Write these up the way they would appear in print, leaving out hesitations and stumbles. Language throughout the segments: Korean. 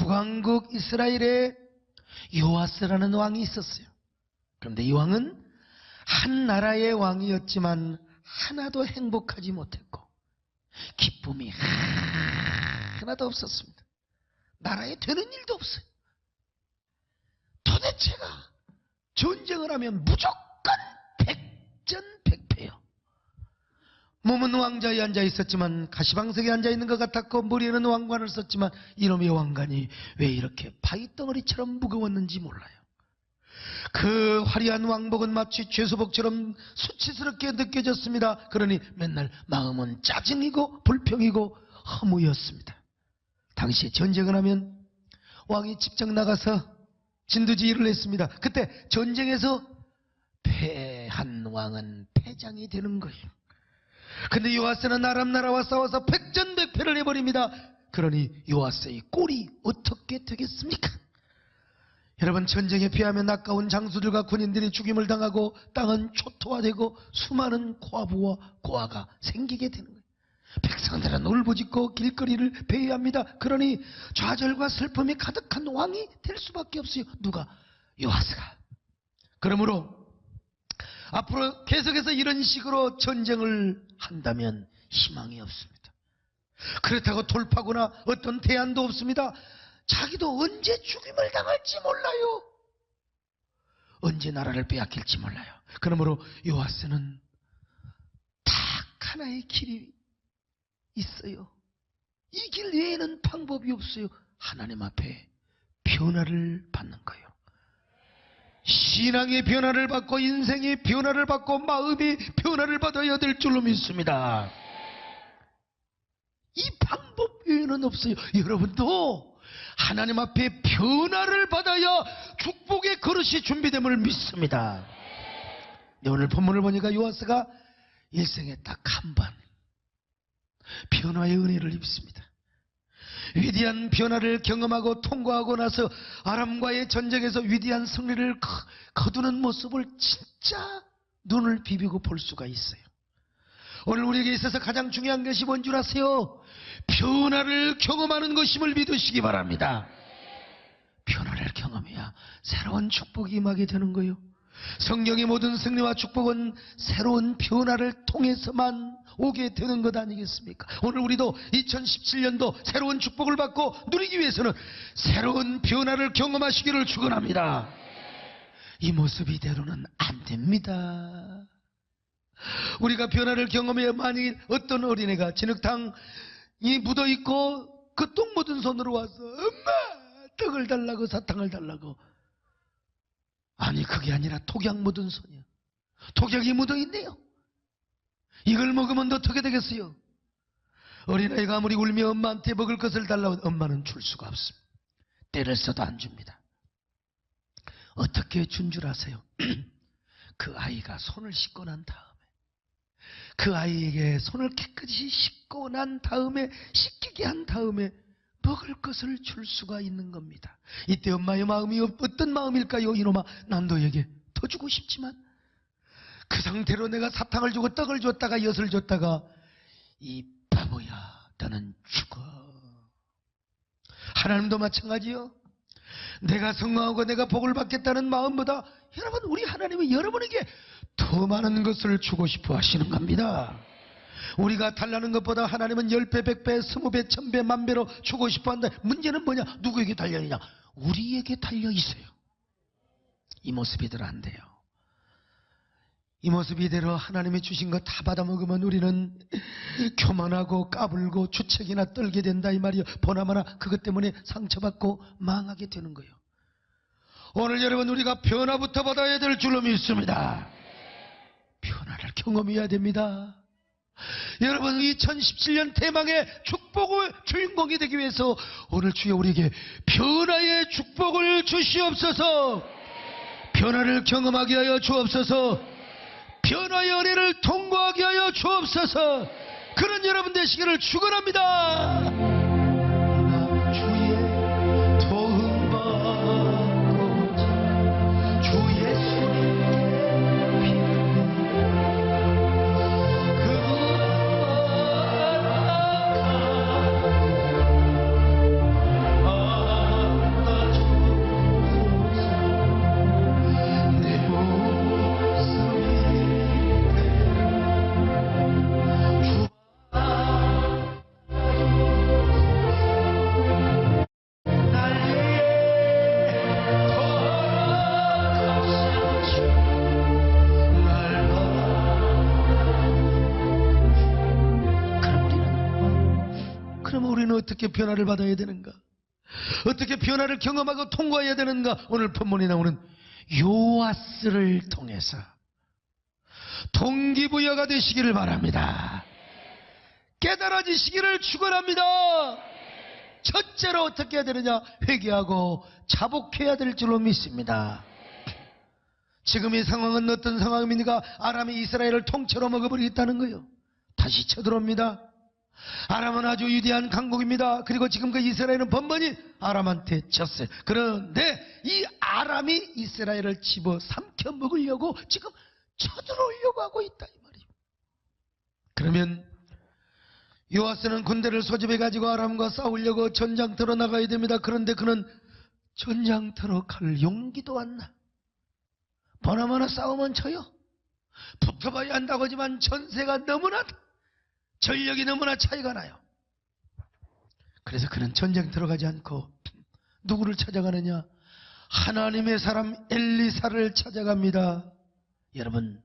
북왕국 이스라엘에 요아스라는 왕이 있었어요. 그런데 이 왕은 한 나라의 왕이었지만 하나도 행복하지 못했고 기쁨이 하나도 없었습니다. 나라에 되는 일도 없어요. 도대체가 전쟁을 하면 무조건 백전백패요. 몸은 왕자에 앉아 있었지만 가시방석에 앉아 있는 것 같았고 머리에는 왕관을 썼지만 이놈의 왕관이 왜 이렇게 바위덩어리처럼 무거웠는지 몰라요. 그 화려한 왕복은 마치 죄수복처럼 수치스럽게 느껴졌습니다. 그러니 맨날 마음은 짜증이고 불평이고 허무였습니다. 당시에 전쟁을 하면 왕이 직접 나가서 진두지휘를 했습니다. 그때 전쟁에서 패한 왕은 패장이 되는 거예요. 근데 요아스는 아람 나라와 싸워서 백전백패를 해버립니다. 그러니 요아스의 꼴이 어떻게 되겠습니까? 여러분, 전쟁에 피하면 아까운 장수들과 군인들이 죽임을 당하고 땅은 초토화되고 수많은 과부와 고아가 생기게 되는 거예요. 백성들은 울부짖고 길거리를 배회합니다. 그러니 좌절과 슬픔이 가득한 왕이 될 수밖에 없어요. 누가? 요아스가. 그러므로 앞으로 계속해서 이런 식으로 전쟁을 한다면 희망이 없습니다. 그렇다고 돌파구나 어떤 대안도 없습니다. 자기도 언제 죽임을 당할지 몰라요. 언제 나라를 빼앗길지 몰라요. 그러므로 요아스는 딱 하나의 길이 있어요. 이 길 외에는 방법이 없어요. 하나님 앞에 변화를 받는 거예요. 신앙의 변화를 받고 인생의 변화를 받고 마음의 변화를 받아야 될 줄로 믿습니다. 이 방법 외에는 없어요. 여러분도 하나님 앞에 변화를 받아야 축복의 그릇이 준비됨을 믿습니다. 오늘 본문을 보니까 요아스가 일생에 딱 한 번 변화의 은혜를 입습니다. 위대한 변화를 경험하고 통과하고 나서 아람과의 전쟁에서 위대한 승리를 거두는 모습을 진짜 눈을 비비고 볼 수가 있어요. 오늘 우리에게 있어서 가장 중요한 것이 뭔 줄 아세요? 변화를 경험하는 것임을 믿으시기 바랍니다. 변화를 경험해야 새로운 축복이 임하게 되는 거예요. 성경의 모든 승리와 축복은 새로운 변화를 통해서만 오게 되는 것 아니겠습니까? 오늘 우리도 2017년도 새로운 축복을 받고 누리기 위해서는 새로운 변화를 경험하시기를 축원합니다. 이 모습 이대로는 안 됩니다. 우리가 변화를 경험해야 만일 어떤 어린애가 진흙탕이 묻어있고 그 똥 묻은 손으로 와서 엄마 떡을 달라고 사탕을 달라고, 아니 그게 아니라 독약 묻은 손이요. 독약이 묻어있네요. 이걸 먹으면 어떻게 되겠어요? 어린아이가 아무리 울며 엄마한테 먹을 것을 달라고 엄마는 줄 수가 없습니다. 때를 써도 안 줍니다. 어떻게 준 줄 아세요? 그 아이가 손을 씻고 난 다음에, 그 아이에게 손을 깨끗이 씻고 난 다음에, 씻기게 한 다음에 먹을 것을 줄 수가 있는 겁니다. 이때 엄마의 마음이 어떤 마음일까요? 이놈아, 난 너에게 더 주고 싶지만 그 상태로 내가 사탕을 주고 떡을 줬다가 엿을 줬다가 이 바보야 너는 죽어. 하나님도 마찬가지요. 내가 성공하고 내가 복을 받겠다는 마음보다 여러분, 우리 하나님이 여러분에게 더 많은 것을 주고 싶어 하시는 겁니다. 우리가 달라는 것보다 하나님은 10배, 100배, 20배, 1000배, 만배로 주고 싶어 한다. 문제는 뭐냐? 누구에게 달려있냐? 우리에게 달려있어요. 이 모습이대로 안 돼요. 이 모습 이대로 하나님이 주신 거 다 받아먹으면 우리는 교만하고 까불고 주책이나 떨게 된다 이 말이요. 보나마나 그것 때문에 상처받고 망하게 되는 거예요. 오늘 여러분, 우리가 변화부터 받아야 될 줄로 믿습니다. 변화를 경험해야 됩니다. 여러분, 2017년 대망의 축복의 주인공이 되기 위해서 오늘 주여 우리에게 변화의 축복을 주시옵소서. 변화를 경험하게 하여 주옵소서. 변화의 은혜를 통과하게 하여 주옵소서. 그런 여러분 되시기를 축원합니다. 주의 도움 받고자 주 예수님의 피 그분만 어떻게 변화를 받아야 되는가? 어떻게 변화를 경험하고 통과해야 되는가? 오늘 본문에 나오는 요아스를 통해서 동기부여가 되시기를 바랍니다. 깨달아지시기를 축원합니다. 첫째로 어떻게 해야 되느냐? 회개하고 자복해야 될 줄로 믿습니다. 지금 이 상황은 어떤 상황입니까? 아람이 이스라엘을 통째로 먹어버리겠다는 거예요. 다시 쳐들어옵니다. 아람은 아주 위대한 강국입니다. 그리고 지금 그 이스라엘은 번번이 아람한테 졌어요. 그런데 이 아람이 이스라엘을 집어삼켜 먹으려고 지금 쳐들어오려고 하고 있다 이 말이에요. 그러면 요아스는 군대를 소집해가지고 아람과 싸우려고 전장터로 나가야 됩니다. 그런데 그는 전장터로 갈 용기도 안 나. 보나마나 싸우면 져요. 붙어봐야 한다고 하지만 전세가 너무나, 전력이 너무나 차이가 나요. 그래서 그는 전쟁터로 가지 않고 누구를 찾아가느냐? 하나님의 사람 엘리사를 찾아갑니다. 여러분,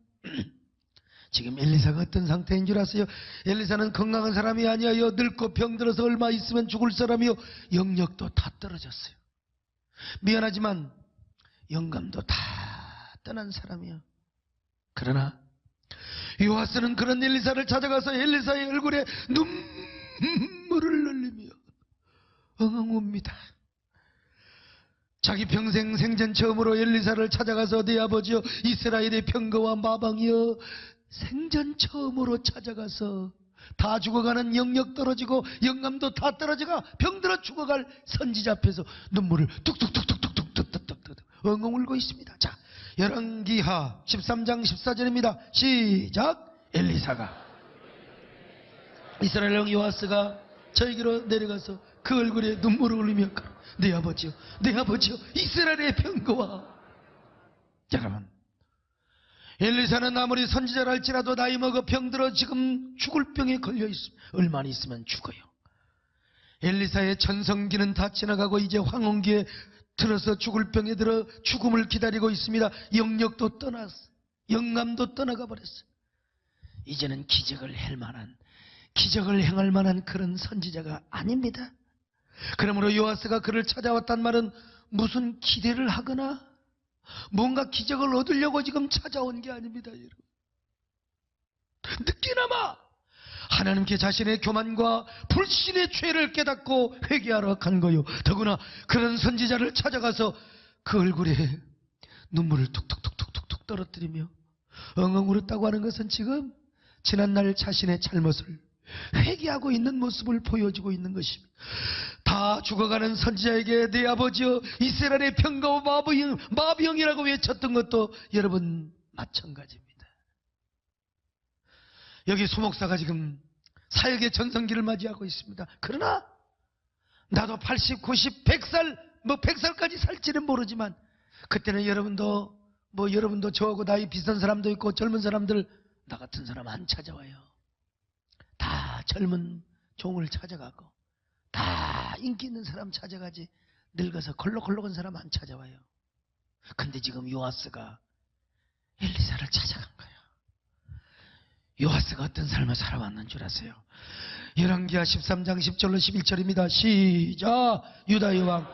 지금 엘리사가 어떤 상태인 줄 아세요? 엘리사는 건강한 사람이 아니에요. 늙고 병들어서 얼마 있으면 죽을 사람이요. 영력도 다 떨어졌어요. 미안하지만 영감도 다 떠난 사람이요. 그러나 요아스는 그런 엘리사를 찾아가서 엘리사의 얼굴에 눈물을 흘리며 엉엉웁니다. 자기 평생 생전 처음으로 엘리사를 찾아가서 내 아버지여 이스라엘의 병거와 마방이여, 생전 처음으로 찾아가서 다 죽어가는 영력 떨어지고 영감도 다 떨어져가 병들어 죽어갈 선지자 앞에서 눈물을 뚝뚝뚝뚝뚝뚝뚝뚝뚝 엉엉 울고 있습니다. 자, 열왕기하 13장 14절입니다. 시작. 엘리사가 이스라엘 왕 요아스가 저에게로 내려가서 그 얼굴에 눈물을 흘리며 내 아버지여, 내 아버지여, 이스라엘의 병거와. 여러분, 엘리사는 아무리 선지자라 할지라도 나이 먹어 병들어 지금 죽을 병에 걸려 있습니다. 얼마나 있으면 죽어요. 엘리사의 전성기는 다 지나가고 이제 황혼기에 들어서 죽을 병에 들어 죽음을 기다리고 있습니다. 영력도 떠났어. 영감도 떠나가 버렸어. 이제는 기적을 행할 만한 그런 선지자가 아닙니다. 그러므로 요아스가 그를 찾아왔단 말은 무슨 기대를 하거나 뭔가 기적을 얻으려고 지금 찾아온 게 아닙니다. 여러분, 늦게나마 하나님께 자신의 교만과 불신의 죄를 깨닫고 회개하러 간 거요. 더구나 그런 선지자를 찾아가서 그 얼굴에 눈물을 툭툭툭툭툭 떨어뜨리며 엉엉 울었다고 하는 것은 지금 지난날 자신의 잘못을 회개하고 있는 모습을 보여주고 있는 것입니다. 다 죽어가는 선지자에게 내 아버지여 이스라엘의 병거와 마병이라고 외쳤던 것도 여러분 마찬가지입니다. 여기 소목사가 지금 사역의 전성기를 맞이하고 있습니다. 그러나 나도 80, 90, 100살 100살까지 살지는 모르지만 그때는 여러분도 저하고 나이 비슷한 사람도 있고 젊은 사람들, 나 같은 사람 안 찾아와요. 다 젊은 종을 찾아가고 다 인기 있는 사람 찾아가지 늙어서 걸럭걸럭한 사람 안 찾아와요. 근데 지금 요아스가 엘리사를 찾아간 거예요. 요아스가 어떤 삶을 살아왔는 줄 아세요? 열왕기하 13장 10절로 11절입니다. 시작. 유다의 왕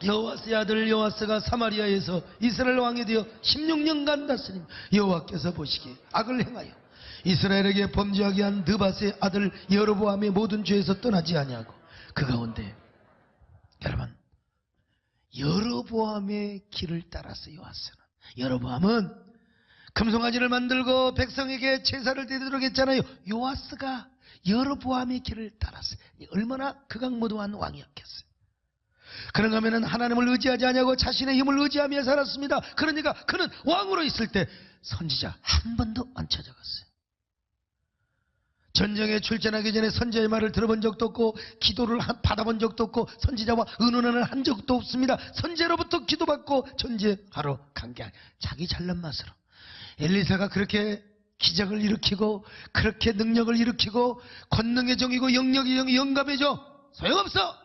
여호와스의 아들 요아스가 사마리아에서 이스라엘 왕이 되어 16년간 다스림. 여호와께서 보시기에 악을 행하여 이스라엘에게 범죄하게 한 느밧의 아들 여로보암의 모든 죄에서 떠나지 아니하고 그 가운데 여러분 여로보암의 길을 따라서 요아스는, 여로보암은 금송아지를 만들고 백성에게 제사를 드리도록 했잖아요. 요아스가 여로보암의 길을 따랐어요. 얼마나 극악무도한 왕이었겠어요. 그런가 하면 하나님을 의지하지 아니하고 자신의 힘을 의지하며 살았습니다. 그러니까 그는 왕으로 있을 때 선지자 한 번도 안 찾아갔어요. 전쟁에 출전하기 전에 선지자의 말을 들어본 적도 없고 기도를 받아본 적도 없고 선지자와 의논을 한 적도 없습니다. 선지자로부터 기도받고 전쟁하러 간 게 아니라 자기 잘난 맛으로. 엘리사가 그렇게 기적을 일으키고 그렇게 능력을 일으키고 권능의 정이고 영력의 정이 영감의 정, 소용없어.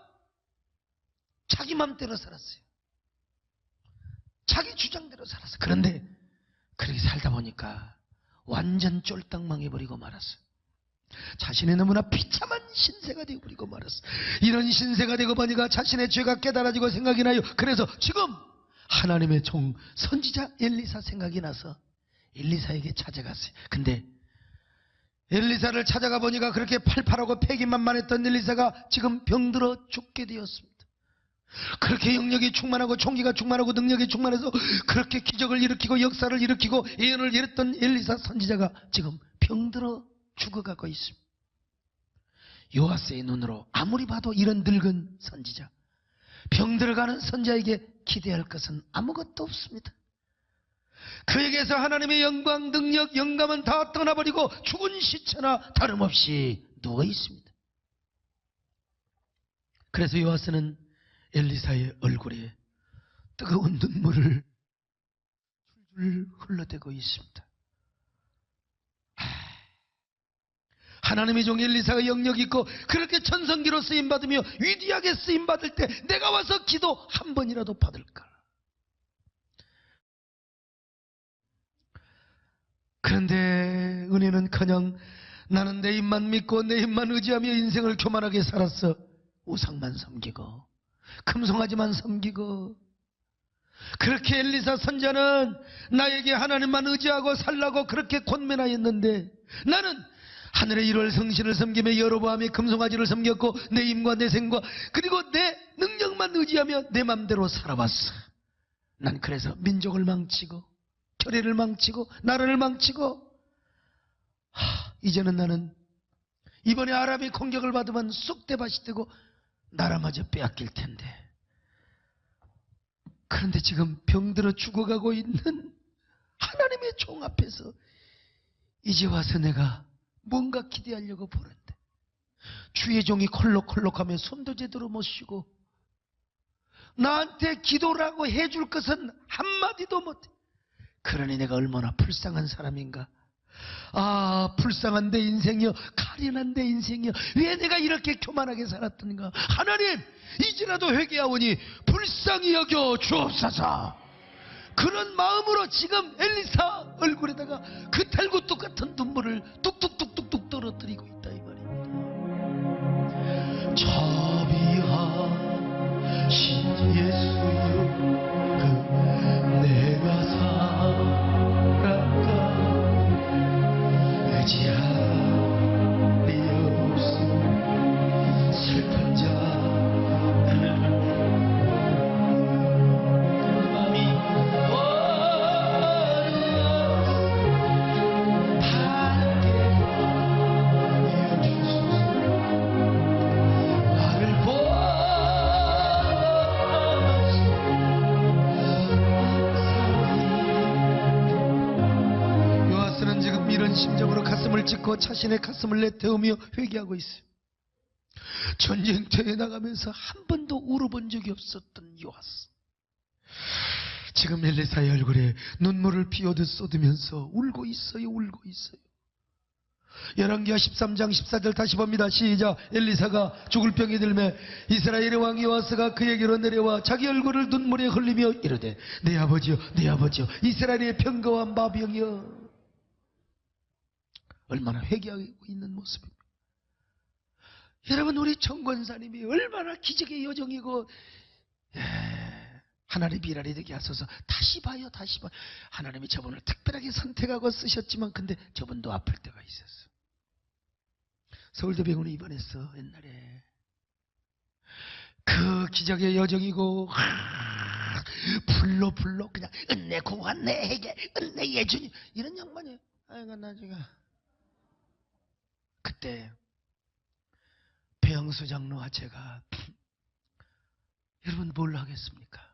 자기 맘대로 살았어요. 자기 주장대로 살았어요. 그런데 그렇게 살다 보니까 완전 쫄딱 망해버리고 말았어요. 자신이 너무나 비참한 신세가 되어버리고 말았어. 이런 신세가 되고 보니까 자신의 죄가 깨달아지고 생각이 나요. 그래서 지금 하나님의 종 선지자 엘리사 생각이 나서 엘리사에게 찾아갔어요. 근데 엘리사를 찾아가 보니까 그렇게 팔팔하고 패기만만했던 엘리사가 지금 병들어 죽게 되었습니다. 그렇게 영역이 충만하고 총기가 충만하고 능력이 충만해서 그렇게 기적을 일으키고 역사를 일으키고 예언을 이뤘던 엘리사 선지자가 지금 병들어 죽어가고 있습니다. 요아스의 눈으로 아무리 봐도 이런 늙은 선지자, 병들어가는 선지자에게 기대할 것은 아무것도 없습니다. 그에게서 하나님의 영광, 능력, 영감은 다 떠나버리고 죽은 시체나 다름없이 누워 있습니다. 그래서 요아스는 엘리사의 얼굴에 뜨거운 눈물을 줄줄 흘러대고 있습니다. 하나님의 종 엘리사가 영역 있고 그렇게 천성기로 쓰임받으며 위대하게 쓰임받을 때 내가 와서 기도 한 번이라도 받을까. 그런데 은혜는커녕 나는 내 힘만 믿고 내 힘만 의지하며 인생을 교만하게 살았어. 우상만 섬기고 금송아지만 섬기고. 그렇게 엘리사 선지자는 나에게 하나님만 의지하고 살라고 그렇게 권면하였는데 나는 하늘의 일월 성신을 섬기며 여로보암의 금송아지를 섬겼고 내 힘과 내 생과 그리고 내 능력만 의지하며 내 맘대로 살아왔어. 난 그래서 민족을 망치고 교회를 망치고 나라를 망치고 이제는 나는 이번에 아람이 공격을 받으면 쑥대밭이 되고 나라마저 빼앗길 텐데. 그런데 지금 병들어 죽어가고 있는 하나님의 종 앞에서 이제 와서 내가 뭔가 기대하려고 보는데 주의 종이 콜록콜록하며 손도 제대로 못 쉬고 나한테 기도라고 해줄 것은 한마디도 못해. 그러니 내가 얼마나 불쌍한 사람인가. 아, 불쌍한 내 인생이여, 가련한 내 인생이여, 왜 내가 이렇게 교만하게 살았던가. 하나님, 이제라도 회개하오니 불쌍히 여겨 주옵소서. 그런 마음으로 지금 엘리사 얼굴에다가 그 달고 똑같은 눈물을 뚝뚝뚝뚝뚝 떨어뜨리고 있다 이 말입니다. 자비하신 예수여, 내가 살아가 의지하리 없음 슬픈 자 심정으로 가슴을 찢고 자신의 가슴을 내태우며 회개하고 있어요. 전쟁터에 나가면서 한 번도 울어본 적이 없었던 요아스, 지금 엘리사의 얼굴에 눈물을 비오듯 쏟으면서 울고 있어요. 울고 있어요. 열왕기하 13장 14절 다시 봅니다. 시작. 엘리사가 죽을 병이 들매 이스라엘의 왕 요아스가 그에게로 내려와 자기 얼굴을 눈물에 흘리며 이르되 내 아버지여, 내 아버지여, 이스라엘의 평거한 마병이여. 얼마나 회개하고 있는 모습입니다. 여러분, 우리 정권사님이 얼마나 기적의 여정이고 하나님 일하리 되게 하소서. 다시 봐요, 다시 봐요. 하나님이 저분을 특별하게 선택하고 쓰셨지만 근데 저분도 아플 때가 있었어. 서울대병원에 입원했어 옛날에. 그 기적의 여정이고 불로 그냥 은혜 구원 내 회개 은혜 예주님 이런 양반이에요. 아이고 나중에 그때 배영수 장로와 제가 여러분 뭘 하겠습니까?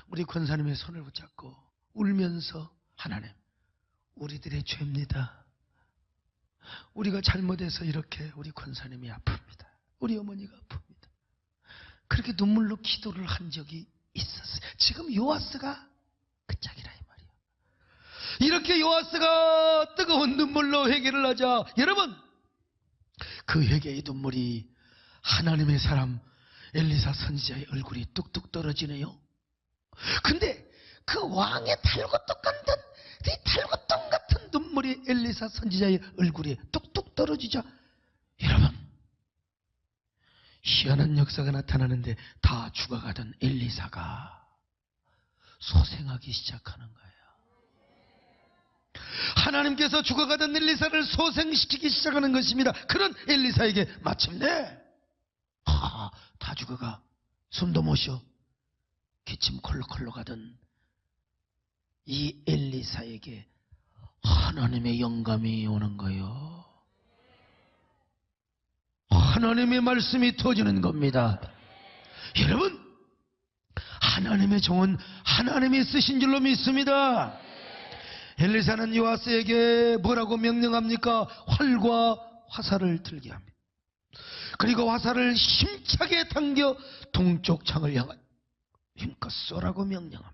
우리 권사님의 손을 붙잡고 울면서 하나님, 우리들의 죄입니다. 우리가 잘못해서 이렇게 우리 권사님이 아픕니다. 우리 어머니가 아픕니다. 그렇게 눈물로 기도를 한 적이 있었어요. 지금 요아스가 그 짝이라 이 말이에요. 이렇게 요아스가 뜨거운 눈물로 회개를 하자 여러분, 그 회개의 눈물이 하나님의 사람 엘리사 선지자의 얼굴이 뚝뚝 떨어지네요. 근데 그 왕의 달고똥 같은 눈물 눈물이 엘리사 선지자의 얼굴에 뚝뚝 떨어지자 여러분 희한한 역사가 나타나는데 다 죽어가던 엘리사가 소생하기 시작하는 거예요. 하나님께서 죽어가던 엘리사를 소생시키기 시작하는 것입니다. 그런 엘리사에게 마침내 다 죽어가 숨도 못 쉬어 기침 콜록콜록 가던 이 엘리사에게 하나님의 영감이 오는 거예요. 하나님의 말씀이 터지는 겁니다. 여러분, 하나님의 종은 하나님이 쓰신 줄로 믿습니다. 엘리사는 요아스에게 뭐라고 명령합니까? 활과 화살을 들게 합니다. 그리고 화살을 힘차게 당겨 동쪽 창을 향하여 힘껏 쏘라고 명령합니다.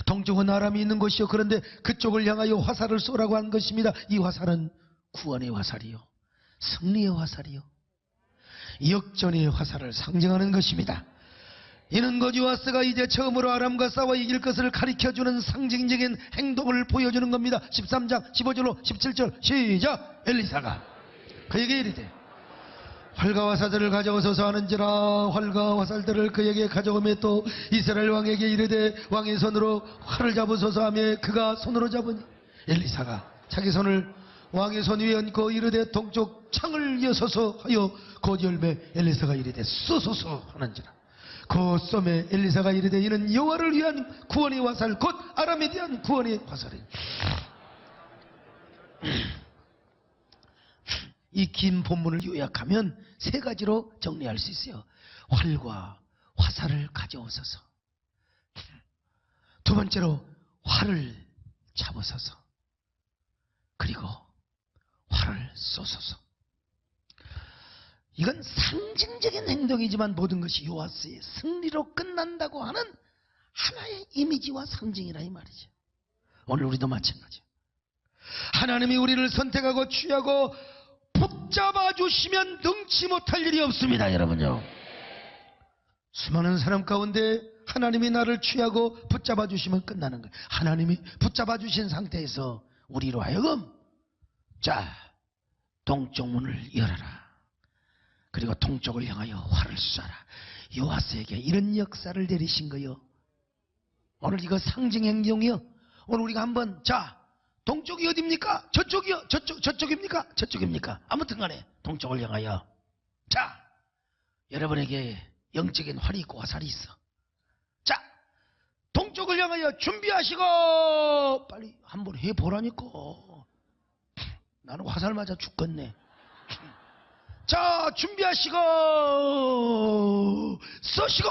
동쪽은 아람이 있는 곳이요, 그런데 그쪽을 향하여 화살을 쏘라고 한 것입니다. 이 화살은 구원의 화살이요, 승리의 화살이요, 역전의 화살을 상징하는 것입니다. 이는 곧 요아스가 이제 처음으로 아람과 싸워 이길 것을 가르쳐주는 상징적인 행동을 보여주는 겁니다. 13장 15절로 17절 시작. 엘리사가 그에게 이르되 활과 화살들을 가져오소서 하는지라 활과 화살들을 그에게 가져오매 또 이스라엘 왕에게 이르되 왕의 손으로 활을 잡으소서 하며 그가 손으로 잡으니 엘리사가 자기 손을 왕의 손 위에 얹고 이르되 동쪽 창을 여소서 하여 곧 열매 엘리사가 이르되 쏘소서 하는지라. 그 쏘매 엘리사가 이르되 이는 여호와를 위한 구원의 화살 곧 아람에 대한 구원의 화살이니. 이 긴 본문을 요약하면 세 가지로 정리할 수 있어요. 활과 화살을 가져오소서. 두 번째로 활을 잡으소서. 그리고 활을 쏘소서. 이건 상징적인 행동이지만 모든 것이 요아스의 승리로 끝난다고 하는 하나의 이미지와 상징이라 이 말이죠. 오늘 우리도 마찬가지예요. 하나님이 우리를 선택하고 취하고 붙잡아 주시면 능치 못할 일이 없습니다. 여러분요, 수많은 사람 가운데 하나님이 나를 취하고 붙잡아 주시면 끝나는 거예요. 하나님이 붙잡아 주신 상태에서 우리로 하여금 자, 동쪽 문을 열어라. 그리고 동쪽을 향하여 활을 쏴라. 요아스에게 이런 역사를 내리신 거요. 오늘 이거 상징 행동이요. 오늘 우리가 한번 자, 동쪽이 어디입니까? 저쪽이요? 저쪽입니까? 저쪽입니까? 아무튼 간에 동쪽을 향하여. 자, 여러분에게 영적인 활이 있고 화살이 있어. 자, 동쪽을 향하여 준비하시고 빨리 한번 해보라니까. 나는 화살 맞아 죽겠네. 자, 준비하시고 쏘시고.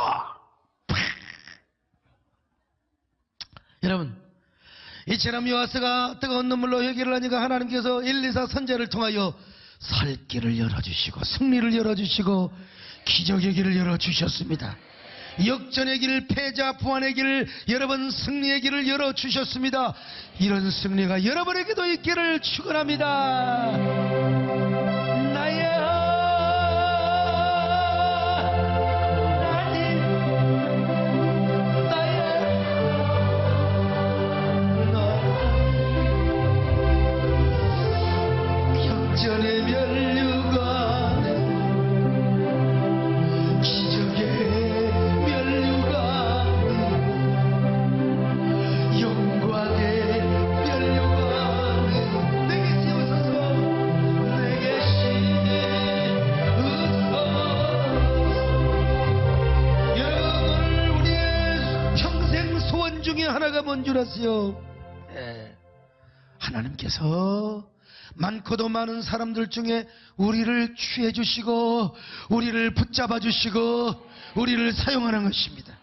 여러분, 이처럼 요아스가 뜨거운 눈물로 회개를 하니까 하나님께서 엘리사 선지자를 통하여 살 길을 열어주시고 승리를 열어주시고 기적의 길을 열어주셨습니다. 역전의 길, 패자 부활의 길, 여러분 승리의 길을 열어주셨습니다. 이런 승리가 여러분에게도 있기를 축원합니다. 나의 역전의 면류관, 기적의 면류관, 영광의 면류관 내게 씌우소서. 내게 씌우소서. 여러분, 오늘 우리의 평생 소원 중에 하나가 뭔 줄 아세요? 하나님께서 많고도 많은 사람들 중에 우리를 취해 주시고 우리를 붙잡아 주시고 우리를 사용하는 것입니다.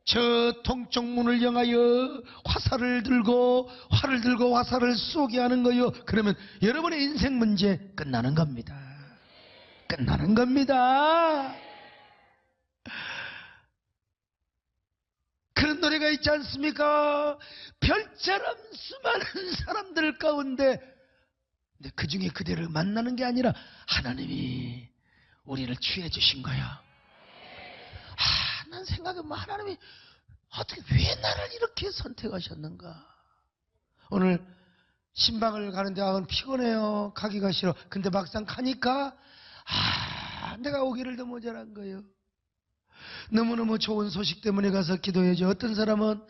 저 동쪽 문을 향하여 화살을 들고 활을 들고 화살을 쏘게 하는 거요. 그러면 여러분의 인생 문제 끝나는 겁니다. 끝나는 겁니다. 그런 노래가 있지 않습니까? 별처럼 수많은 사람들 가운데 근데 그 중에 그대를 만나는 게 아니라 하나님이 우리를 취해 주신 거야. 난 생각해보면 하나님이 어떻게 왜 나를 이렇게 선택하셨는가. 오늘 신방을 가는데 피곤해요. 가기가 싫어. 근데 막상 가니까 내가 오기를 더 모자란 거예요. 너무너무 좋은 소식 때문에 가서 기도해야죠. 어떤 사람은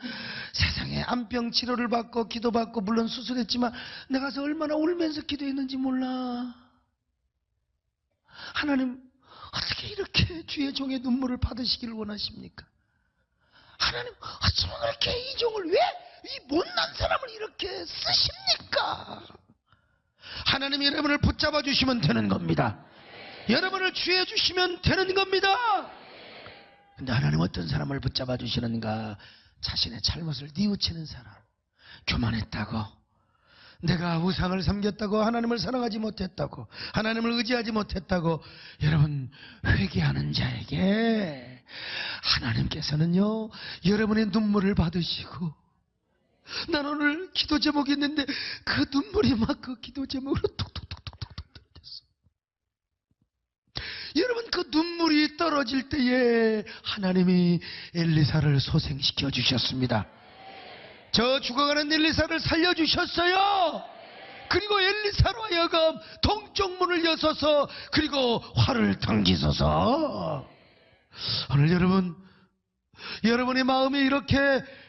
세상에 암병 치료를 받고 기도받고 물론 수술했지만 내가 가서 얼마나 울면서 기도했는지 몰라. 하나님 어떻게 이렇게 주의 종의 눈물을 받으시기를 원하십니까? 하나님 어쩌면 그렇게 이 종을 왜 이 못난 사람을 이렇게 쓰십니까? 하나님이 여러분을 붙잡아 주시면 되는 겁니다. 여러분을 취해 주시면 되는 겁니다. 근데 하나님 어떤 사람을 붙잡아 주시는가? 자신의 잘못을 뉘우치는 사람. 교만했다고, 내가 우상을 섬겼다고, 하나님을 사랑하지 못했다고, 하나님을 의지하지 못했다고 여러분 회개하는 자에게 하나님께서는요 여러분의 눈물을 받으시고, 난 오늘 기도 제목이 있는데 그 눈물이 막 그 기도 제목으로 톡톡톡톡톡 떨어졌어. 여러분 그 눈물이 떨어질 때에 하나님이 엘리사를 소생시켜 주셨습니다. 저 죽어가는 엘리사를 살려주셨어요. 그리고 엘리사로 하여금 동쪽 문을 여서서 그리고 활을 당기소서. 오늘 여러분의 마음이 이렇게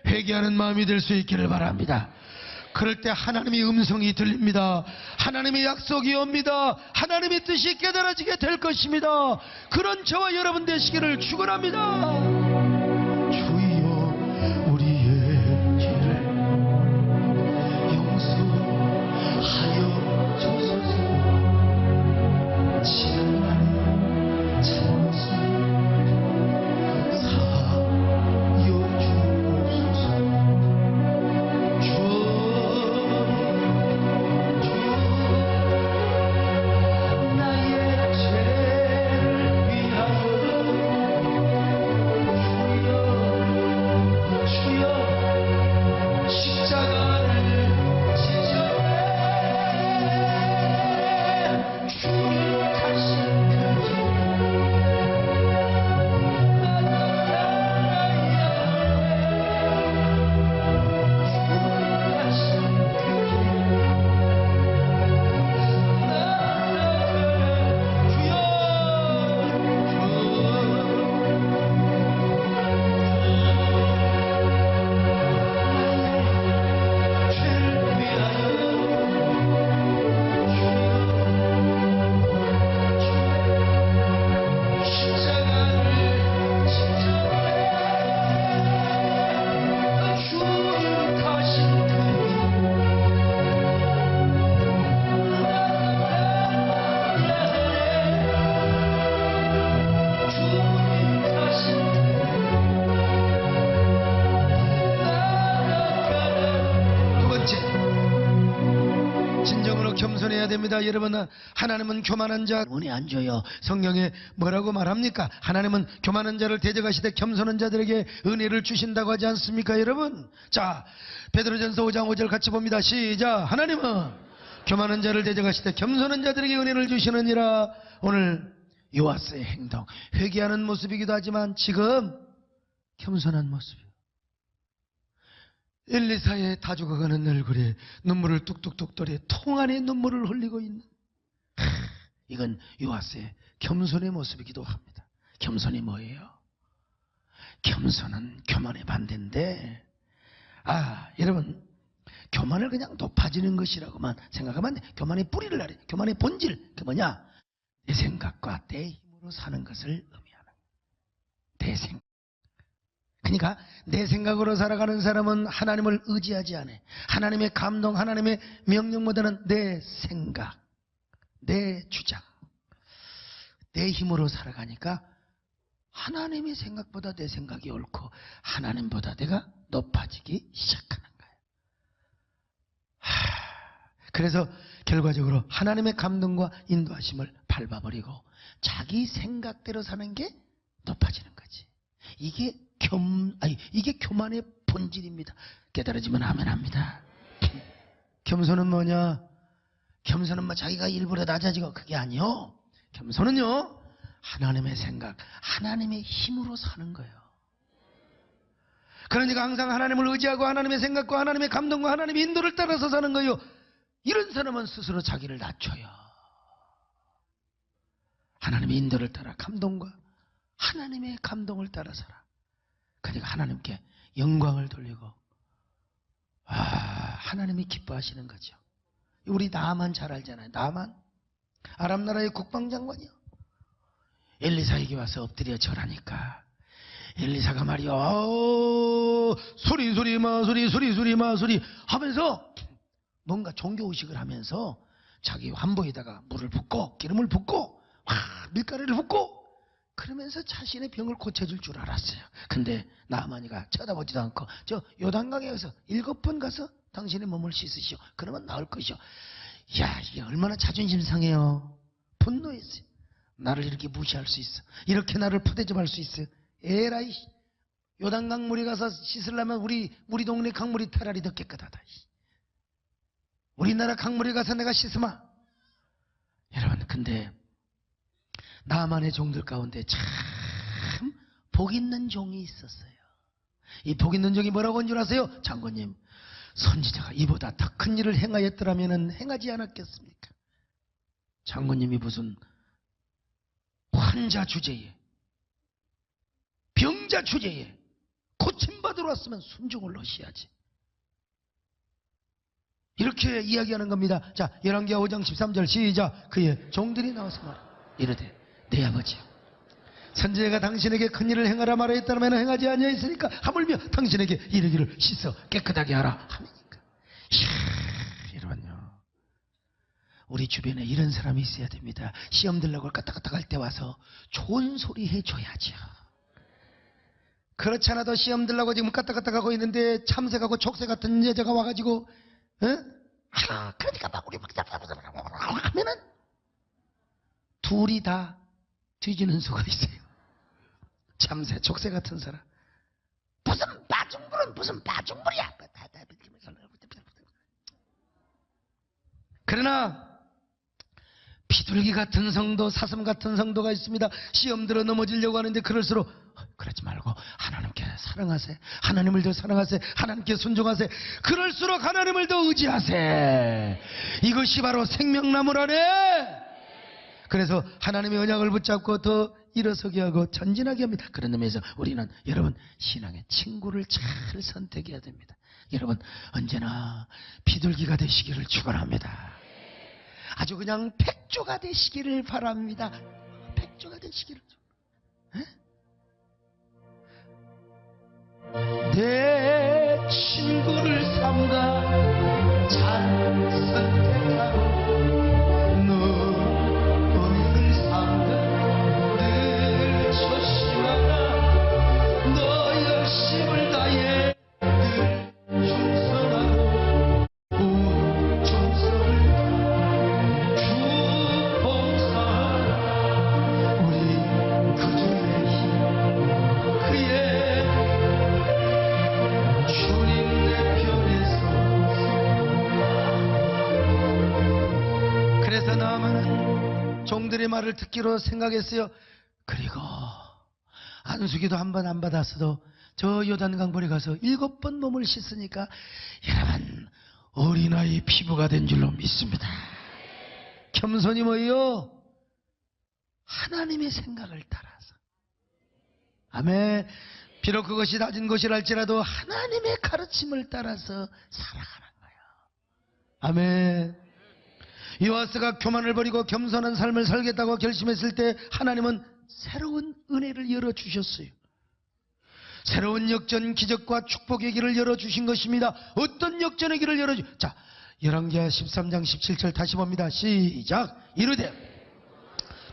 회개하는 마음이 될 수 있기를 바랍니다. 그럴 때 하나님의 음성이 들립니다. 하나님의 약속이 옵니다. 하나님의 뜻이 깨달아지게 될 것입니다. 그런 저와 여러분 되시기를 축원합니다. 주여 우리의 죄를 용서하여 주소서. 지나는 잘못을 겸손해야 됩니다. 여러분, 하나님은 교만한 자 은혜 안 줘요. 성경에 뭐라고 말합니까? 하나님은 교만한 자를 대적하시되 겸손한 자들에게 은혜를 주신다고 하지 않습니까, 여러분? 자, 베드로전서 5장 5절 같이 봅니다. 시작. 하나님은 교만한 자를 대적하시되 겸손한 자들에게 은혜를 주시느니라. 오늘 요아스의 행동, 회개하는 모습이기도 하지만 지금 겸손한 모습이에요. 엘리사의 다 죽어가는 얼굴에 눈물을 뚝뚝뚝 떨어 통 안에 눈물을 흘리고 있는, 이건 요아스의 겸손의 모습이기도 합니다. 겸손이 뭐예요? 겸손은 교만의 반대인데, 여러분, 교만을 그냥 높아지는 것이라고만 생각하면 안 돼. 교만의 뿌리를 알아요. 교만의 본질, 그 뭐냐? 내 생각과 내 힘으로 사는 것을 의미하는 내 생각. 그러니까 내 생각으로 살아가는 사람은 하나님을 의지하지 않아. 하나님의 감동, 하나님의 명령보다는 내 생각, 내 주장, 내 힘으로 살아가니까 하나님의 생각보다 내 생각이 옳고 하나님보다 내가 높아지기 시작하는 거예요. 그래서 결과적으로 하나님의 감동과 인도하심을 밟아버리고 자기 생각대로 사는 게 높아지는 거지. 이게 교만의 본질입니다. 깨달아지면 아멘 합니다. 겸손은 뭐냐? 겸손은 뭐 자기가 일부러 낮아지고 그게 아니요. 겸손은요, 하나님의 생각, 하나님의 힘으로 사는 거예요. 그러니까 항상 하나님을 의지하고 하나님의 생각과 하나님의 감동과 하나님의 인도를 따라서 사는 거예요. 이런 사람은 스스로 자기를 낮춰요. 하나님의 인도를 따라 감동과 하나님의 감동을 따라 살아. 그러니까 하나님께 영광을 돌리고 하나님이 기뻐하시는 거죠. 우리 나만 잘 알잖아요. 나만 아람 나라의 국방장관이요. 엘리사에게 와서 엎드려 절하니까 엘리사가 말이요, 소리 마소리 하면서 뭔가 종교의식을 하면서 자기 환복에다가 물을 붓고 기름을 붓고 밀가루를 붓고 그러면서 자신의 병을 고쳐줄 줄 알았어요. 근데 나아만이가 쳐다보지도 않고 저 요단강에 가서 7번 가서 당신의 몸을 씻으시오. 그러면 나을 것이오. 야, 이게 얼마나 자존심 상해요. 분노했어요. 나를 이렇게 무시할 수 있어. 이렇게 나를 푸대접할 수 있어요. 에라이, 요단강 물에 가서 씻으려면 우리 동네 강물이 차라리 더 깨끗하다. 우리나라 강물에 가서 내가 씻으마. 여러분, 근데 나만의 종들 가운데 참 복 있는 종이 있었어요. 이 복 있는 종이 뭐라고 한 줄 아세요? 장군님, 선지자가 이보다 더 큰 일을 행하였더라면 행하지 않았겠습니까? 장군님이 무슨 환자 주제에 병자 주제에 고침받으러 왔으면 순종을 하셔야지. 이렇게 이야기하는 겁니다. 자, 열왕기하 5장 13절 시작. 그의 종들이 나와서 말해 이르되 내 아버지여, 선지자가 당신에게 큰 일을 행하라 말하였다면 행하지 아니하였으니까 하물며 당신에게 이르기를 씻어 깨끗하게 하라 하니까. 여러분요, 우리 주변에 이런 사람이 있어야 됩니다. 시험 들라고 까딱까딱 할 때 와서 좋은 소리 해줘야죠. 그렇지 않아도 시험 들라고 지금 까딱까딱 하고 있는데 참새하고 족새 같은 여자가 와가지고 그러니까 막 우리 막 하면은 둘이 다 뒤지는 수가 있어요. 참새, 족새 같은 사람. 무슨 빠중불은 무슨 빠중불이야. 그러나 비둘기 같은 성도, 사슴 같은 성도가 있습니다. 시험 들어 넘어지려고 하는데 그럴수록 그러지 말고 하나님께 사랑하세요. 하나님을 더 사랑하세요. 하나님께 순종하세요. 그럴수록 하나님을 더 의지하세요. 이것이 바로 생명나무라네. 그래서 하나님의 언약을 붙잡고 더 일어서게 하고 전진하게 합니다. 그런 의미에서 우리는 여러분 신앙의 친구를 잘 선택해야 됩니다. 여러분 언제나 비둘기가 되시기를 축원합니다. 아주 그냥 백조가 되시기를 바랍니다. 백조가 되시기를. 내 친구를 삼가 잘 선택하고 너를 삼가 늘 조심하라. 너 열심을 다해 늘 충성하고 충성을 주 봉사하라. 우리 구주의 힘 그의 주님 내 편에서. 그래서 나아만은 종들의 말을 듣기로 생각했어요. 그리고 안수기도 한 번 안 받았어도 저 요단강물에 가서 7번 몸을 씻으니까 여러분 어린아이 피부가 된 줄로 믿습니다. 겸손이 뭐예요? 하나님의 생각을 따라서. 아멘. 비록 그것이 낮은 것이랄지라도 하나님의 가르침을 따라서 살아가는 거예요. 아멘. 요아스가 교만을 버리고 겸손한 삶을 살겠다고 결심했을 때 하나님은 새로운 은혜를 열어주셨어요. 새로운 역전, 기적과 축복의 길을 열어주신 것입니다. 어떤 역전의 길을 자, 열왕기하 13장 17절 다시 봅니다. 시작. 이르되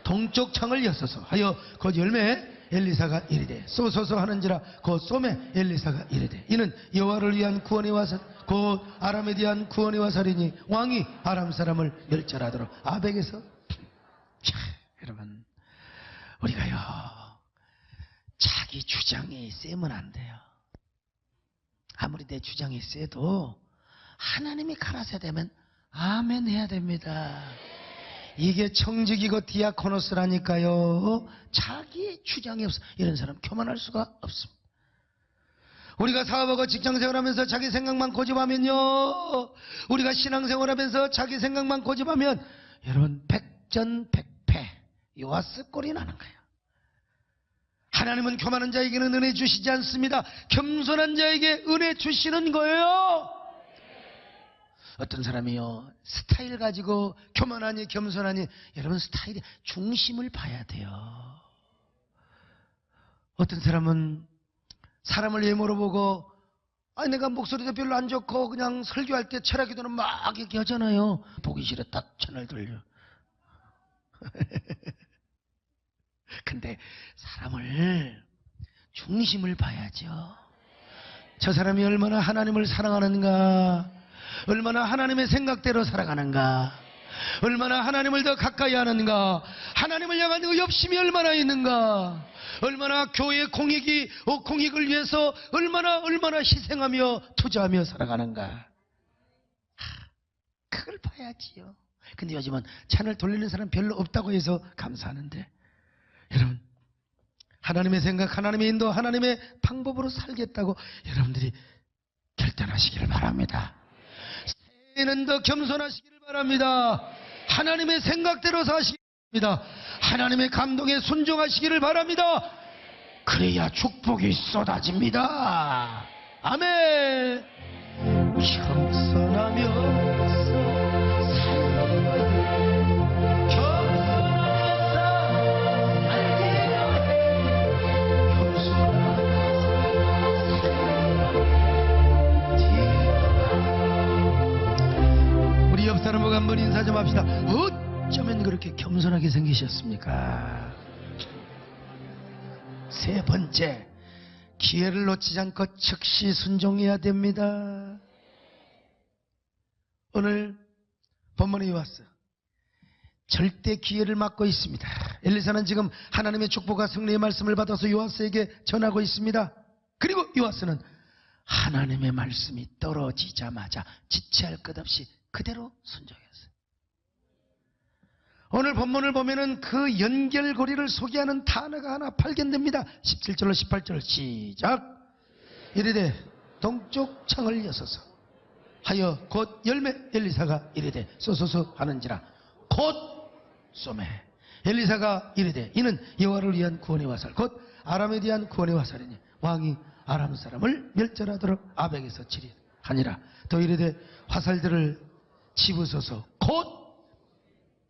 동쪽 창을 여서서 하여 곧 열매 엘리사가 이르되 쏘소서 하는지라 곧 쏘매 엘리사가 이르되 이는 여호와를 위한 구원의 화살 곧 아람에 대한 구원의 화살이니 왕이 아람 사람을 멸절하도록 아벡에서. 자, 여러분 우리가요 자기 주장이 세면 안 돼요. 아무리 내 주장이 세도 하나님이 가라사야 되면 아멘 해야 됩니다. 이게 청직이고 디아코노스라니까요. 자기 주장이 없어. 이런 사람 교만할 수가 없습니다. 우리가 사업하고 직장생활하면서 자기 생각만 고집하면요, 우리가 신앙생활하면서 자기 생각만 고집하면 여러분 백전백패, 요아스 꼴이 나는 거예요. 하나님은 교만한 자에게는 은혜 주시지 않습니다. 겸손한 자에게 은혜 주시는 거예요. 어떤 사람이요, 스타일 가지고 교만하니 겸손하니, 여러분 스타일이 중심을 봐야 돼요. 어떤 사람은 사람을 외모로 보고, 아니 내가 목소리도 별로 안 좋고 그냥 설교할 때 철학기도는 막 얘기하잖아요. 보기 싫어 딱 채널 돌려. 근데 사람을 중심을 봐야죠. 저 사람이 얼마나 하나님을 사랑하는가, 얼마나 하나님의 생각대로 살아가는가, 얼마나 하나님을 더 가까이 하는가, 하나님을 향한 의협심이 얼마나 있는가, 얼마나 교회 공익을 위해서 얼마나 희생하며 투자하며 살아가는가, 그걸 봐야지요. 근데 요즘은 채널 돌리는 사람 별로 없다고 해서 감사하는데, 여러분 하나님의 생각, 하나님의 인도, 하나님의 방법으로 살겠다고 여러분들이 결단하시기를 바랍니다. 새해는 더 겸손하시기를 바랍니다. 하나님의 생각대로 사시기를 바랍니다. 하나님의 감동에 순종하시기를 바랍니다. 그래야 축복이 쏟아집니다. 아멘. 겸손하며 옆 사람하고 한번 인사 좀 합시다. 어쩌면 그렇게 겸손하게 생기셨습니까? 세 번째, 기회를 놓치지 않고 즉시 순종해야 됩니다. 오늘 본문에 왔어. 절대 기회를 막고 있습니다. 엘리사는 지금 하나님의 축복과 승리의 말씀을 받아서 요아스에게 전하고 있습니다. 그리고 요아스는 하나님의 말씀이 떨어지자마자 지체할 것 없이 그대로 순종했어요. 오늘 본문을 보면은 그 연결고리를 소개하는 단어가 하나 발견됩니다. 17절로 18절 시작. 이르되 동쪽 창을 여소서 하여 곧 열매. 엘리사가 이르되 쏘소서 하는지라 곧 쏘매. 엘리사가 이르되 이는 여호와를 위한 구원의 화살 곧 아람에 대한 구원의 화살이니 왕이 아람 사람을 멸절하도록 아벡에서 치리 하니라. 또 이르되 화살들을 집으소서 곧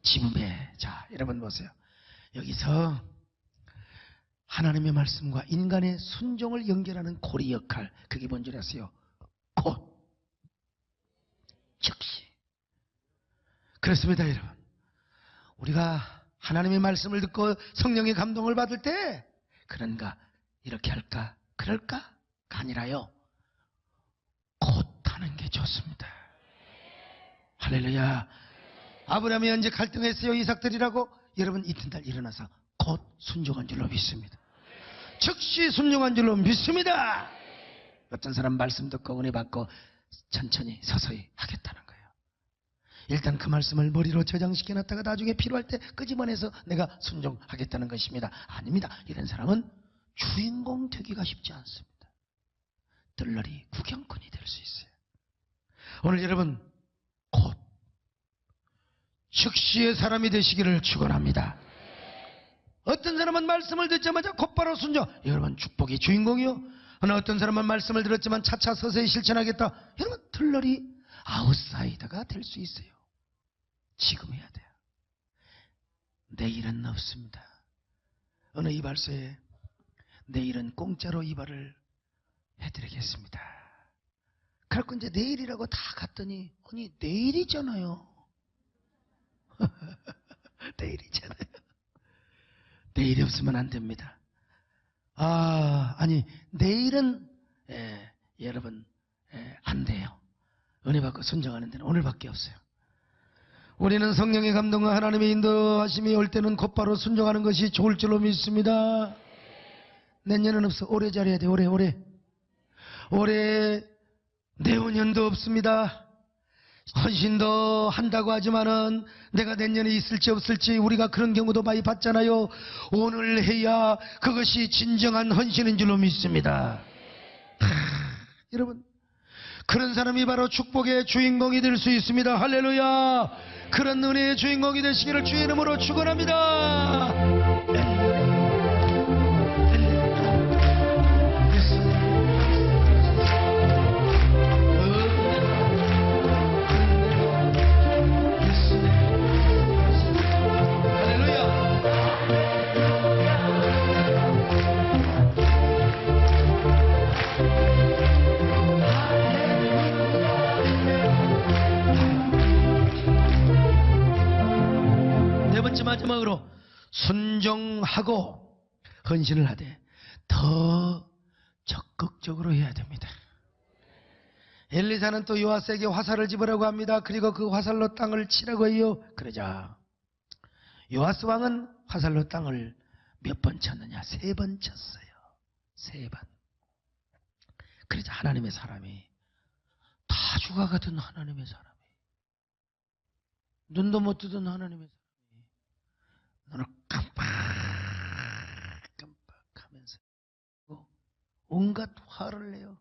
집음에. 자, 여러분 보세요. 여기서 하나님의 말씀과 인간의 순종을 연결하는 고리 역할, 그게 뭔 줄 아세요? 곧, 즉시. 그렇습니다, 여러분. 우리가 하나님의 말씀을 듣고 성령의 감동을 받을 때 그런가, 이렇게 할까, 그럴까가 아니라요, 곧 하는 게 좋습니다. 할렐루야. 아브라함이 언제 갈등했어요? 이삭들이라고. 여러분 이튿날 일어나서 곧 순종한 줄로 믿습니다. 즉시 순종한 줄로 믿습니다. 어떤 사람 말씀 듣고 은혜 받고 천천히 서서히 하겠다는 거예요. 일단 그 말씀을 머리로 저장시켜 놨다가 나중에 필요할 때 끄집어내서 내가 순종하겠다는 것입니다. 아닙니다. 이런 사람은 주인공 되기가 쉽지 않습니다. 들러리 구경꾼이 될 수 있어요. 오늘 여러분 곧 즉시의 사람이 되시기를 축원합니다. 어떤 사람은 말씀을 듣자마자 곧바로 순종. 여러분 축복의 주인공이요. 하나 어떤 사람은 말씀을 들었지만 차차 서서히 실천하겠다. 여러분 들러리 아웃사이더가 될 수 있어요. 지금 해야 돼요. 내일은 없습니다. 어느 이발소에 내일은 공짜로 이발을 해드리겠습니다. 그래서 이제 내일이라고 다 갔더니 아니 내일이잖아요. 내일이잖아요. 내일이 없으면 안 됩니다. 아니 내일은 여러분 안 돼요. 은혜 받고 순종하는 데는 오늘밖에 없어요. 우리는 성령의 감동과 하나님의 인도하심이 올 때는 곧바로 순종하는 것이 좋을 줄로 믿습니다. 내년은 없어. 올해 잘해야 돼. 올해 내후년도 없습니다. 헌신도 한다고 하지만은 내가 내년에 있을지 없을지 우리가 그런 경우도 많이 봤잖아요. 오늘 해야 그것이 진정한 헌신인 줄로 믿습니다. 여러분, 그런 사람이 바로 축복의 주인공이 될 수 있습니다. 할렐루야. 그런 은혜의 주인공이 되시기를 주의 이름으로 축원합니다. 네 번째 마지막으로 순종하고 헌신을 하되 더 적극적으로 해야 됩니다. 엘리사는 또 요아스에게 화살을 집으라고 합니다. 그리고 그 화살로 땅을 치라고 해요. 그러자 요아스 왕은 화살로 땅을 몇 번 쳤느냐? 3번 쳤어요. 3번. 그러자 하나님의 사람이, 다 죽어가던 하나님의 사람이, 눈도 못 뜨던 하나님의 사람이 눈을 깜빡깜빡하면서 온갖 화를 내요.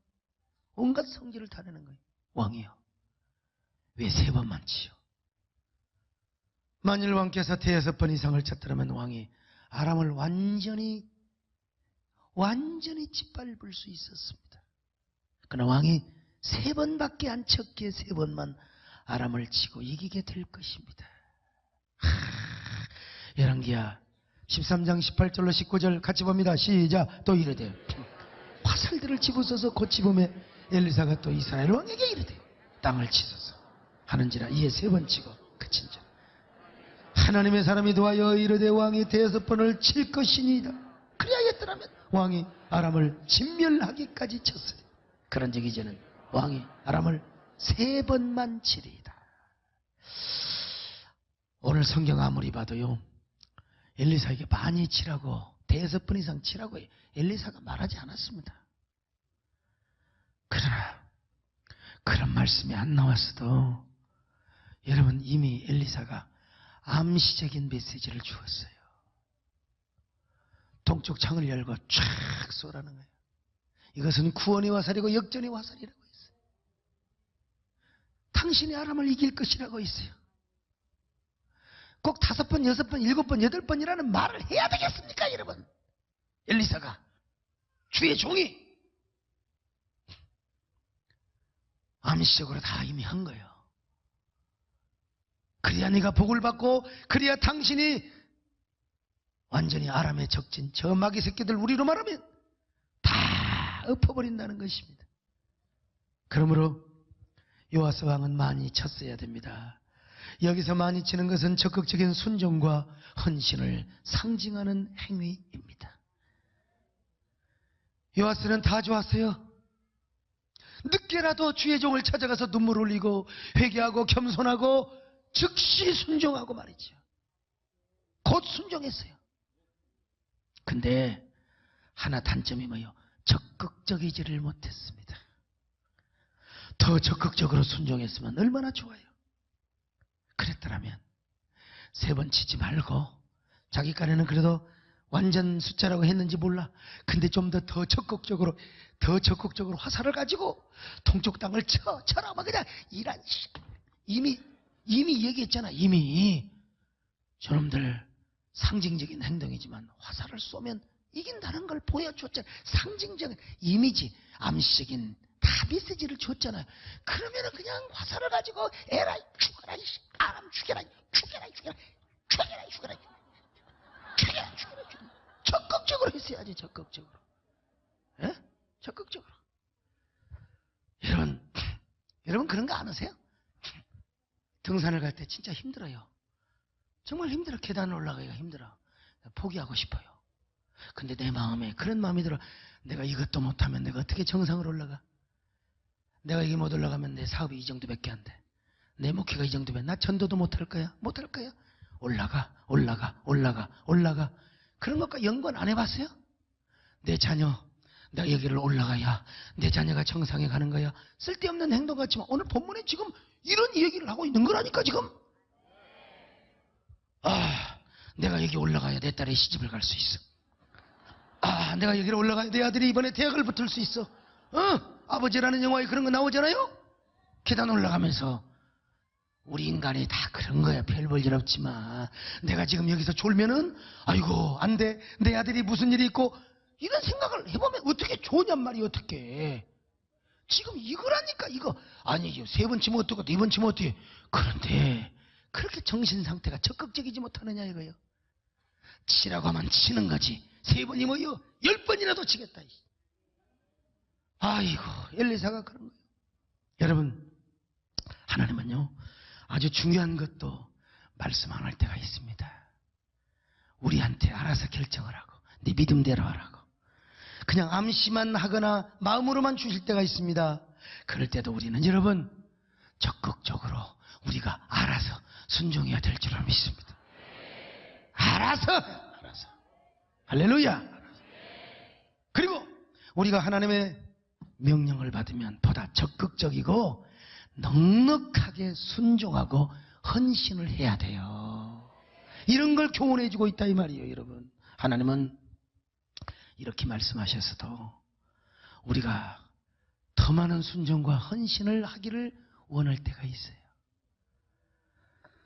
온갖 성질을 다 내는 거예요. 왕이요, 왜 3번만 치요? 만일 왕께서 5번 이상을 쳤더라면 왕이 아람을 완전히 짓밟을 수 있었습니다. 그러나 왕이 3번밖에 안 쳤기에 3번만 아람을 치고 이기게 될 것입니다. 열왕기하 13장 18절로 19절 같이 봅니다. 시작. 또 이르되 화살들을 집어서서 곧 집음에 엘리사가 또 이스라엘 왕에게 이르되 땅을 치소서 하는지라 이에 3번 치고 그친즉 하나님의 사람이 도하여 이르되 왕이 5번을 칠 것이니이다. 그리하였더라면 왕이 아람을 진멸하기까지 쳤으니 그런즉 이제는 왕이 아람을 3번만 치리이다. 오늘 성경 아무리 봐도요, 엘리사에게 많이 치라고, 5번 이상 치라고 엘리사가 말하지 않았습니다. 그러나 그런 말씀이 안 나왔어도 여러분, 이미 엘리사가 암시적인 메시지를 주었어요. 동쪽 창을 열고 쫙 쏘라는 거예요. 이것은 구원의 화살이고 역전의 화살이라고 했어요. 당신이 아람을 이길 것이라고 했어요. 꼭 5번, 6번, 7번, 8번이라는 말을 해야 되겠습니까, 여러분? 엘리사가, 주의 종이 암시적으로 다 이미 한 거예요. 그래야 네가 복을 받고, 그래야 당신이 완전히 아람의 적진, 저 마귀 새끼들 우리로 말하면 다 엎어버린다는 것입니다. 그러므로 요아스 왕은 많이 쳤어야 됩니다. 여기서 많이 치는 것은 적극적인 순종과 헌신을 상징하는 행위입니다. 요아스는 다 좋았어요. 늦게라도 주의 종을 찾아가서 눈물 흘리고 회개하고 겸손하고 즉시 순종하고 말이죠. 곧 순종했어요. 근데 하나 단점이 뭐예요? 적극적이지를 못했습니다. 더 적극적으로 순종했으면 얼마나 좋아요. 그랬더라면 3번 치지 말고, 자기 깐에는 그래도 완전 숫자라고 했는지 몰라. 근데 좀 더 적극적으로 화살을 가지고 동쪽 땅을 쳐라. 막 그냥 이란 이미 얘기했잖아. 이미 저놈들 상징적인 행동이지만 화살을 쏘면 이긴다는 걸 보여줬잖아. 상징적인 이미지, 암시적인 다 메시지를 줬잖아요. 그러면은 그냥 화살을 가지고 에라이 죽어라, 아람 죽여라, 적극적으로 했어야지. 적극적으로. 예? 적극적으로. 여러분 그런 거 안 하세요? 등산을 갈 때 진짜 힘들어요. 정말 힘들어. 계단을 올라가기가 힘들어. 포기하고 싶어요. 근데 내 마음에 그런 마음이 들어. 내가 이것도 못하면 내가 어떻게 정상으로 올라가? 내가 이게 못 올라가면 내 사업이 이 정도밖에 안 돼. 내 목회가 이 정도면 나 전도도 못할 거야. 못할 거야. 올라가. 그런 것과 연관 안 해봤어요? 내 자녀, 내가 여기를 올라가야 내 자녀가 정상에 가는 거야. 쓸데없는 행동 같지만 오늘 본문에 지금 이런 얘기를 하고 있는 거라니까 지금. 내가 여기 올라가야 내 딸이 시집을 갈 수 있어. 내가 여기를 올라가야 내 아들이 이번에 대학을 붙을 수 있어. 아버지라는 영화에 그런 거 나오잖아요. 계단 올라가면서 우리 인간이 다 그런 거야. 별 볼 일 없지만 내가 지금 여기서 졸면은 아이고 안 돼, 내 아들이 무슨 일이 있고, 이런 생각을 해보면 어떻게 좋냔 말이야. 어떻게 지금 이거라니까. 이거 아니죠. 3번 치면 어떻고 2번 치면 어떻게. 그런데 그렇게 정신 상태가 적극적이지 못하느냐 이거요. 치라고 하면 치는 거지. 3번이 뭐요? 10번이라도 치겠다. 아이고 엘리사가 그런 거예요. 여러분, 하나님은요 아주 중요한 것도 말씀 안 할 때가 있습니다. 우리한테 알아서 결정을 하고 네 믿음대로 하라고 그냥 암시만 하거나 마음으로만 주실 때가 있습니다. 그럴 때도 우리는 여러분 적극적으로 우리가 알아서 순종해야 될 줄을 믿습니다. 알아서 할렐루야. 그리고 우리가 하나님의 명령을 받으면 보다 적극적이고 넉넉하게 순종하고 헌신을 해야 돼요. 이런 걸 교훈해 주고 있다 이 말이에요. 여러분, 하나님은 이렇게 말씀하셔서도 우리가 더 많은 순종과 헌신을 하기를 원할 때가 있어요.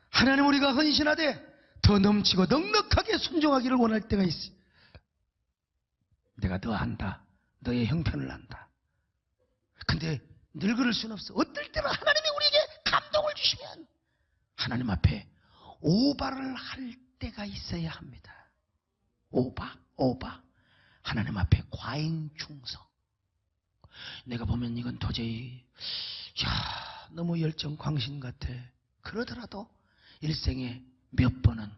하나님, 우리가 헌신하되 더 넘치고 넉넉하게 순종하기를 원할 때가 있어요. 내가 너 안다. 너의 형편을 안다. 근데 늘 그럴 수는 없어. 어떨 때는 하나님이 우리에게 감동을 주시면 하나님 앞에 오바를 할 때가 있어야 합니다. 오바. 하나님 앞에 과잉 충성. 내가 보면 이건 도저히 너무 열정 광신 같아. 그러더라도 일생에 몇 번은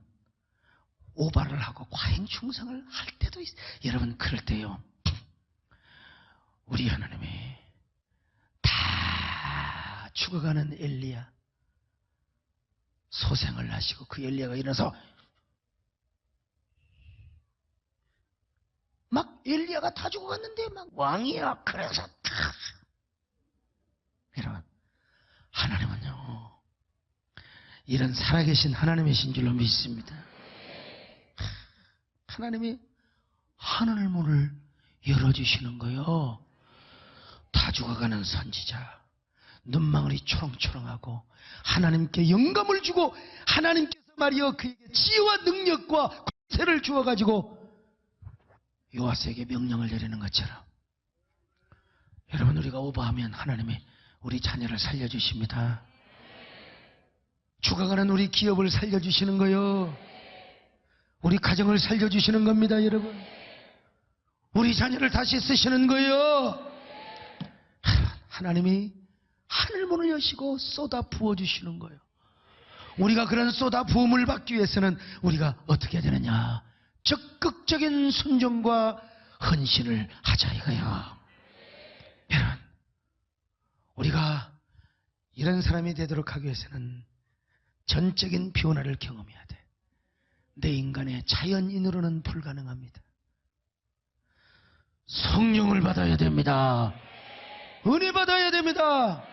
오바를 하고 과잉 충성을 할 때도 있어요. 여러분, 그럴 때요 우리 하나님이 다 죽어가는 엘리야 소생을 하시고 그 엘리야가 일어나서 막 엘리야가 다 죽어갔는데 막 왕이야. 그래서 다. 여러분, 하나님은요 이런 살아계신 하나님이신 줄로 믿습니다. 하나님이 하늘 문을 열어주시는 거요. 다 죽어가는 선지자, 눈망울이 초롱초롱하고 하나님께 영감을 주고 하나님께서 말이여 그에게 지혜와 능력과 권세를 주어가지고 요아스에게 명령을 내리는 것처럼, 여러분, 우리가 오버하면 하나님이 우리 자녀를 살려주십니다. 죽어가는 우리 기업을 살려주시는 거요. 우리 가정을 살려주시는 겁니다. 여러분, 우리 자녀를 다시 쓰시는 거요. 하나님이 하늘문을 여시고 쏟아 부어주시는 거예요. 우리가 그런 쏟아 부음을 받기 위해서는 우리가 어떻게 해야 되느냐? 적극적인 순종과 헌신을 하자 이거예요. 여러분, 우리가 이런 사람이 되도록 하기 위해서는 전적인 변화를 경험해야 돼. 내 인간의 자연인으로는 불가능합니다. 성령을 받아야 됩니다. 은혜 받아야 됩니다.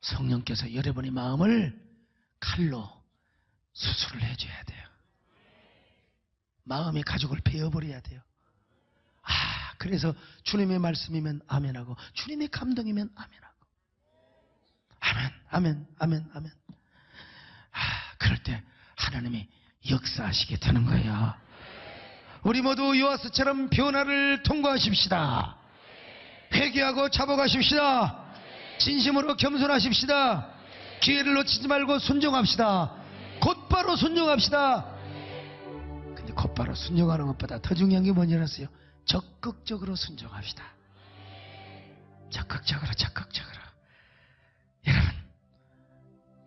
성령께서 여러분의 마음을 칼로 수술을 해줘야 돼요. 마음의 가죽을 베어버려야 돼요. 그래서 주님의 말씀이면 아멘하고 주님의 감동이면 아멘하고 아멘. 그럴 때 하나님이 역사하시게 되는 거예요. 우리 모두 요아스처럼 변화를 통과하십시다. 회개하고 잡아가십시다. 진심으로 겸손하십시다. 기회를 놓치지 말고 순종합시다. 곧바로 순종합시다. 근데 곧바로 순종하는 것보다 더 중요한 게 뭔지 아세요? 적극적으로 순종합시다. 적극적으로. 여러분,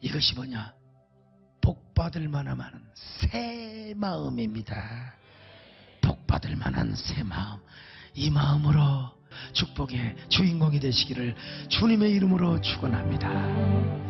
이것이 뭐냐? 복받을 만한 새 마음입니다. 복받을 만한 새 마음. 이 마음으로 축복의 주인공이 되시기를 주님의 이름으로 축원합니다.